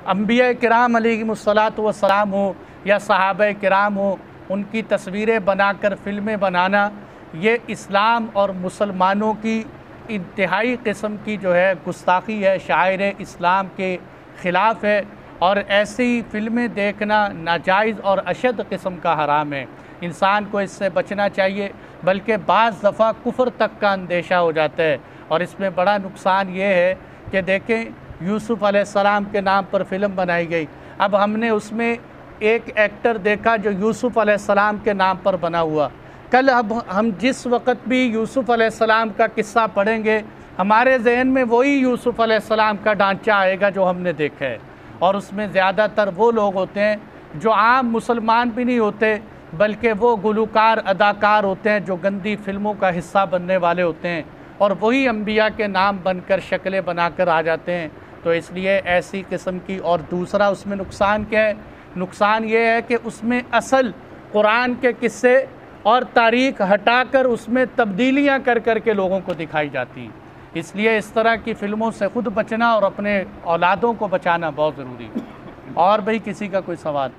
अंबिया किराम अलैहिमुस्सलातु वस्सलाम हो या सहाबा किराम हो, उनकी तस्वीरें बनाकर फ़िल्में बनाना, ये इस्लाम और मुसलमानों की इंतहाई किस्म की जो है गुस्ताखी है, शायर इस्लाम के ख़िलाफ़ है। और ऐसी फ़िल्में देखना नाजायज़ और अशद किस्म का हराम है। इंसान को इससे बचना चाहिए, बल्कि बाज़ दफ़ा कुफ्र तक का अंदेशा हो जाता है। और इसमें बड़ा नुकसान ये है कि देखें, यूसुफ़ अलैहिस्सलाम के नाम पर फ़िल्म बनाई गई। अब हमने उसमें एक एक्टर देखा जो यूसुफ़ अलैहिस्सलाम के नाम पर बना हुआ। कल अब हम जिस वक़्त भी यूसुफ़ अलैहिस्सलाम का किस्सा पढ़ेंगे, हमारे जहन में वही यूसुफ़ अलैहिस्सलाम का ढांचा आएगा जो हमने देखा है। और उसमें ज़्यादातर वो लोग होते हैं जो आम मुसलमान भी नहीं होते, बल्कि वो गुलूकार अदाकार होते हैं जो गंदी फ़िल्मों का हिस्सा बनने वाले होते हैं, और वही अंबिया के नाम बनकर शक्लें बनाकर आ जाते हैं। तो इसलिए ऐसी किस्म की, और दूसरा उसमें नुकसान क्या है? नुकसान ये है कि उसमें असल कुरान के किस्से और तारीख़ हटाकर उसमें तब्दीलियाँ कर कर के लोगों को दिखाई जाती हैं। इसलिए इस तरह की फ़िल्मों से ख़ुद बचना और अपने औलादों को बचाना बहुत ज़रूरी है। और भाई किसी का कोई सवाल?